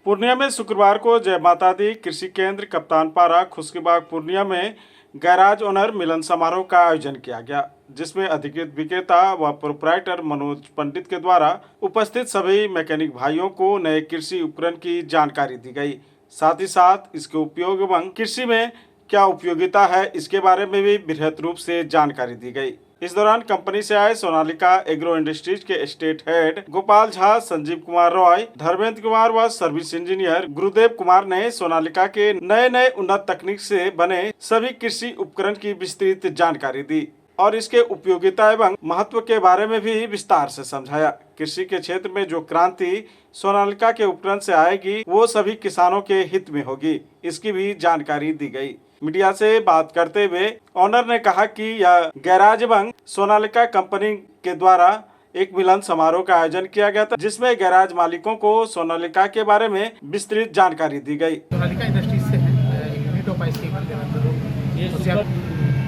पूर्णिया में शुक्रवार को जय माता दी कृषि केंद्र कप्तानपारा खुशकीबाग पूर्णिया में गैराज ओनर मिलन समारोह का आयोजन किया गया, जिसमें अधिकृत विक्रेता व प्रोप्राइटर मनोज पंडित के द्वारा उपस्थित सभी मैकेनिक भाइयों को नए कृषि उपकरण की जानकारी दी गई। साथ ही साथ इसके उपयोग एवं कृषि में क्या उपयोगिता है इसके बारे में भी बृहद रूप से जानकारी दी गई। इस दौरान कंपनी से आए सोनालिका एग्रो इंडस्ट्रीज के स्टेट हेड गोपाल झा, संजीव कुमार रॉय, धर्मेंद्र कुमार व सर्विस इंजीनियर गुरुदेव कुमार ने सोनालिका के नए उन्नत तकनीक से बने सभी कृषि उपकरण की विस्तृत जानकारी दी और इसके उपयोगिता एवं महत्व के बारे में भी विस्तार से समझाया। कृषि के क्षेत्र में जो क्रांति सोनालिका के उपकरण से आएगी वो सभी किसानों के हित में होगी, इसकी भी जानकारी दी गई। मीडिया से बात करते हुए ओनर ने कहा कि यह गैराज एवं सोनालिका कंपनी के द्वारा एक मिलन समारोह का आयोजन किया गया था, जिसमें गैराज मालिकों को सोनालिका के बारे में विस्तृत जानकारी दी गई। सोनालिका इंडस्ट्रीज से है, unit of ice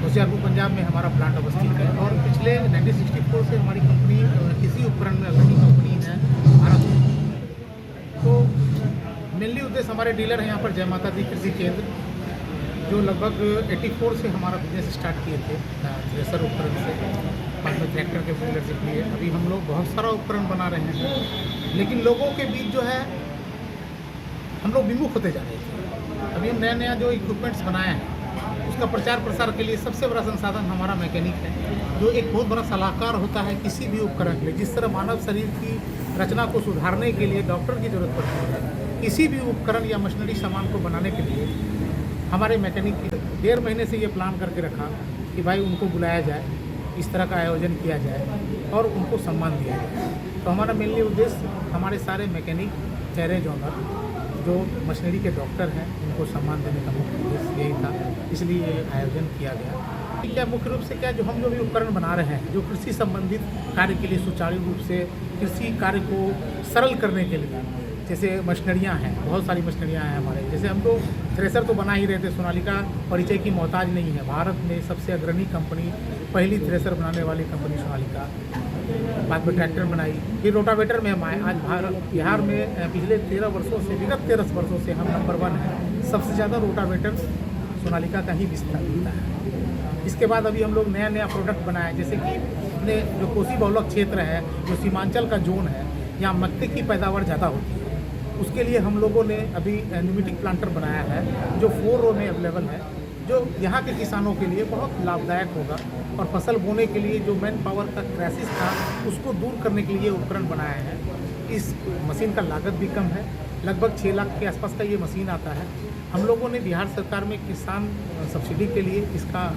Hoshiarpur Punjab में हमारा प्लांट अवस्थित है और पिछले 1964 से हमारी कंपनी किसी उपकरण में अग्रणी कंपनी है भारत में। तो मेनली उद्देश्य हमारे डीलर हैं यहाँ पर जय माता दी कृषि केंद्र, जो लगभग 84 से हमारा बिजनेस स्टार्ट किए थे थ्रेसर उपकरण से, बाद में ट्रैक्टर के डीलरशिप लिए। अभी हम लोग बहुत सारा उपकरण बना रहे हैं, लेकिन लोगों के बीच जो है हम लोग विमुख होते जा रहे थे। अभी हम नया जो इक्विपमेंट्स बनाए हैं उसका प्रचार प्रसार के लिए सबसे बड़ा संसाधन हमारा मैकेनिक है, जो एक बहुत बड़ा सलाहकार होता है किसी भी उपकरण के लिए। जिस तरह मानव शरीर की रचना को सुधारने के लिए डॉक्टर की जरूरत पड़ती है, किसी भी उपकरण या मशीनरी सामान को बनाने के लिए हमारे मैकेनिक की 1.5 महीने से ये प्लान करके रखा कि भाई उनको बुलाया जाए, इस तरह का आयोजन किया जाए और उनको सम्मान दिया जाए। तो हमारा मेनली उद्देश्य हमारे सारे मैकेनिक, गैरेज ओनर जो मशीनरी के डॉक्टर हैं उनको सम्मान देने का मुख्य उद्देश्य यही था, इसलिए ये आयोजन किया गया। क्या मुख्य रूप से क्या जो भी उपकरण बना रहे हैं, जो कृषि संबंधित कार्य के लिए सुचारू रूप से कृषि कार्य को सरल करने के लिए, जैसे मशीनरियाँ हैं, बहुत सारी मशीनरियाँ हैं हमारे। जैसे हम तो थ्रेसर तो बना ही रहे थे, सोनालिका परिचय की मोहताज नहीं है। भारत में सबसे अग्रणी कंपनी, पहली थ्रेसर बनाने वाली कंपनी सोनालिका, बाद में ट्रैक्टर बनाई, फिर रोटावेटर में हम आए। आज बिहार में पिछले 13 वर्षों से, विगत 13 वर्षों से हम नंबर 1 हैं। सबसे ज़्यादा रोटावेटर सोनालिका का ही विस्तार मिलता है। इसके बाद अभी हम लोग नया प्रोडक्ट बनाए, जैसे कि अपने जो कोसी बहुलक क्षेत्र है, जो सीमांचल का जोन है, यहाँ मक्के की पैदावार ज़्यादा होती है। उसके लिए हम लोगों ने अभी न्यूमेटिक प्लांटर बनाया है, जो 4 रो में अवेलेबल है, जो यहाँ के किसानों के लिए बहुत लाभदायक होगा। और फसल बोने के लिए जो मैन पावर का क्राइसिस था उसको दूर करने के लिए उपकरण बनाया है। इस मशीन का लागत भी कम है, लगभग 6 लाख के आसपास का ये मशीन आता है। हम लोगों ने बिहार सरकार में किसान सब्सिडी के लिए इसका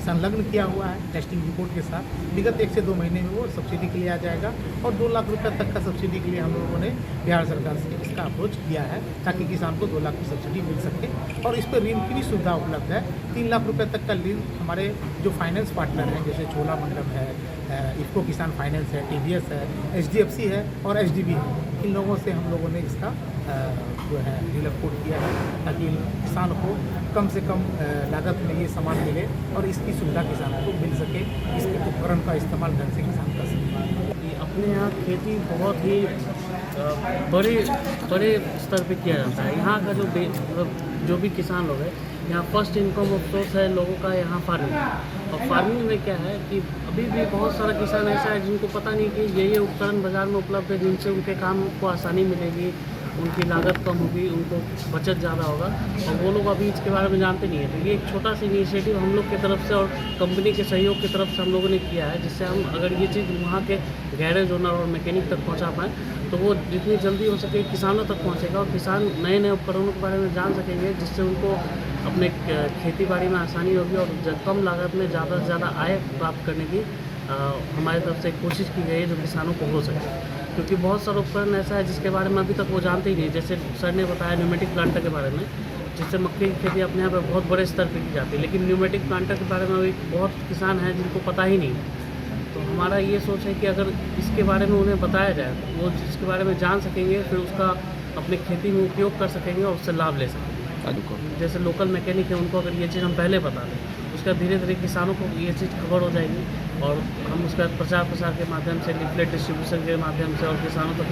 संलग्न किया हुआ है टेस्टिंग रिपोर्ट के साथ। विगत 1 से 2 महीने में वो सब्सिडी के लिए आ जाएगा और 2 लाख रुपये तक का सब्सिडी के लिए हम लोगों ने बिहार सरकार से इसका अप्रोच किया है, ताकि किसान को 2 लाख की सब्सिडी मिल सके। और इस पर ऋण की भी सुविधा उपलब्ध है। 3 लाख रुपये तक का ऋण हमारे जो फाइनेंस पार्टनर हैं, जैसे चोलामंडलम है, इफ्को किसान फाइनेंस है, TVS है, HDFC है और HDB है। इन लोगों से हम लोगों ने इसका जो है डील अप्रूव किया है, ताकि किसान को कम से कम लागत में ये सामान मिले और इसकी सुविधा किसानों को मिल सके, इसके उपकरण का इस्तेमाल ढंग से किसान कर सके। अपने यहाँ खेती बहुत ही बड़े स्तर पे किया जाता है। यहाँ का जो भी किसान लोग हैं, यहाँ फर्स्ट इनकम ऑफ सोर्स है लोगों का यहाँ फार्मिंग। और फार्मिंग में क्या है कि अभी भी बहुत सारा किसान ऐसा है जिनको पता नहीं कि ये उपकरण बाज़ार में उपलब्ध है, जिनसे उनके काम को आसानी मिलेगी, उनकी लागत कम होगी, उनको बचत ज़्यादा होगा, और वो लोग अभी इसके बारे में जानते नहीं है। तो ये एक छोटा सा इनिशिएटिव हम लोग की तरफ से और कंपनी के सहयोग की तरफ से हम लोगों ने किया है, जिससे हम अगर ये चीज़ वहाँ के गैरेज ओनर और मैकेनिक तक पहुँचा पाएँ तो वो जितनी जल्दी हो सके किसानों तक पहुँचेगा और किसान नए उपकरणों के बारे में जान सकेंगे, जिससे उनको अपने खेती बाड़ी में आसानी होगी और कम लागत में ज़्यादा से ज़्यादा आय प्राप्त करने की हमारी तरफ से कोशिश की गई है, जो किसानों को हो सके। क्योंकि बहुत सारा उपकरण ऐसा है जिसके बारे में अभी तक वो जानते ही नहीं। जैसे सर ने बताया न्यूमेटिक प्लांटर के बारे में, जिससे मक्के की खेती अपने यहाँ पर बहुत बड़े स्तर पर की जाती है, लेकिन न्यूमेटिक प्लांटर के बारे में अभी बहुत किसान हैं जिनको पता ही नहीं। तो हमारा ये सोच है कि अगर इसके बारे में उन्हें बताया जाए तो वो इसके बारे में जान सकेंगे, फिर उसका अपने खेती में उपयोग कर सकेंगे और उससे लाभ ले सकेंगे। जैसे लोकल मैकेनिक है, उनको अगर ये चीज़ हम पहले बता दें, उसका धीरे धीरे किसानों को ये चीज़ खबर हो जाएगी और हम उसका प्रचार प्रसार के माध्यम से, लिफलेट डिस्ट्रीब्यूशन के माध्यम से और किसानों तक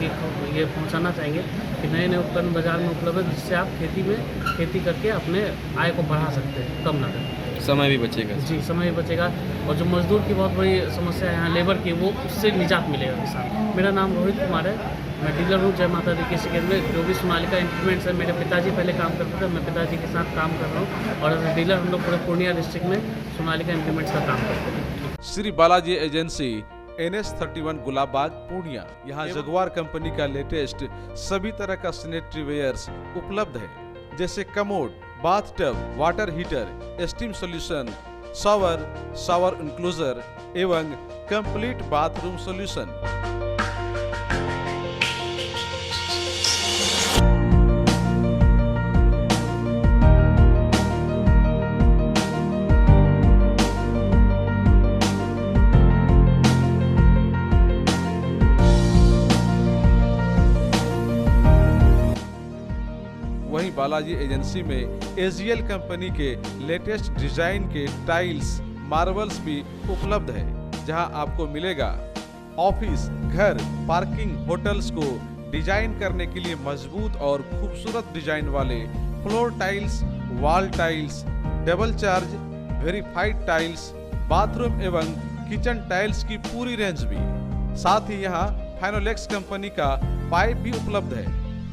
ये पहुंचाना चाहेंगे कि नए नए उपकरण बाजार में उपलब्ध है, जिससे आप खेती करके अपने आय को बढ़ा सकते हैं, कम लागत, समय भी बचेगा। जी समय भी बचेगा। और जो मजदूर की बहुत बड़ी समस्या है यहाँ लेबर की, वो उससे निजात मिलेगा किसान। मेरा नाम रोहित कुमार है, मैं डीलर हूँ जय माता दी कृषि केंद्र में। जो भी सोनालिका इंप्लीमेंट्स है, मेरे पिताजी पहले काम करते थे, मैं पिताजी के साथ काम कर रहा हूँ और एज ए डीलर हम लोग पूरे पूर्णिया डिस्ट्रिक्ट में सोनालिका इंप्लीमेंट्स का काम करते हैं। Shri Balaji agency NS31 Gulabbagh Purnia. यहाँ जगुआर कंपनी का लेटेस्ट सभी तरह का सैनिटरी वेयर्स उपलब्ध है, जैसे commode, bathtub, water heater, steam solution, shower enclosure एवं कंप्लीट बाथरूम सॉल्यूशन। वहीं बालाजी एजेंसी में AGL कंपनी के लेटेस्ट डिजाइन के टाइल्स, मार्बल्स भी उपलब्ध है, जहां आपको मिलेगा ऑफिस, घर, पार्किंग, होटल्स को डिजाइन करने के लिए मजबूत और खूबसूरत डिजाइन वाले floor tiles, wall tiles, double charge, verified tiles, bathroom एवं किचन टाइल्स की पूरी रेंज भी। साथ ही यहाँ फाइनोलेक्स कंपनी का पाइप भी उपलब्ध है।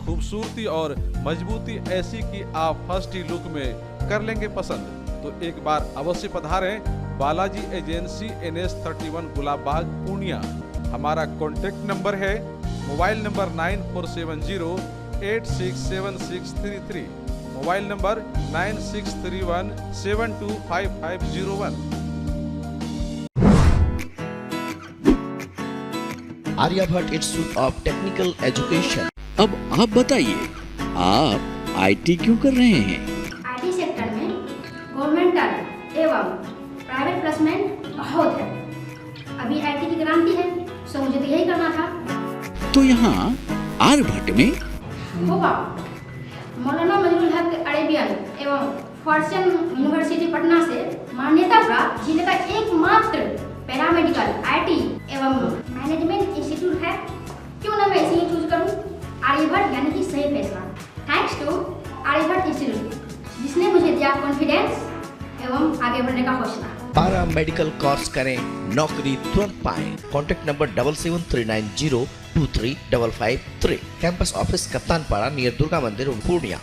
खूबसूरती और मजबूती ऐसी कि आप फर्स्ट ही लुक में कर लेंगे पसंद। तो एक बार अवश्य पधारें बालाजी एजेंसी NS31 गुलाबबाग पूर्णिया। हमारा कॉन्टेक्ट नंबर है mobile number 9471086763, mobile number 9631725501। Aryabhatta institute of technical education. अब आप बताइए, आप IT क्यों कर रहे हैं? IT सेक्टर में गवर्नमेंटल एवं प्राइवेट प्लेसमेंट बहुत है। अभी IT की क्रांति है, सो मुझे तो यही करना था। तो यहाँ आर्यभट्ट में होगा मौलाना मजरूल हक अरेबियन एवं फॉर्च्यून यूनिवर्सिटी पटना से मान्यता प्राप्त जिले का एकमात्र पैरामेडिकल IT एवं मैनेजमेंट इंस्टीट्यूट है। क्यों ना मैं इसे ही चूज करूं? आर्यभट्ट यानी कि सही फैसला। थैंक्स टू आर्यभट्ट इंस्टीट्यूट, जिसने मुझे दिया कॉन्फिडेंस एवं आगे बढ़ने का हौसला। पारा मेडिकल कोर्स करें, नौकरी तुरंत पाएं। Contact number 7739023553। Campus office Kaptanpara near Durga Mandir Purnia.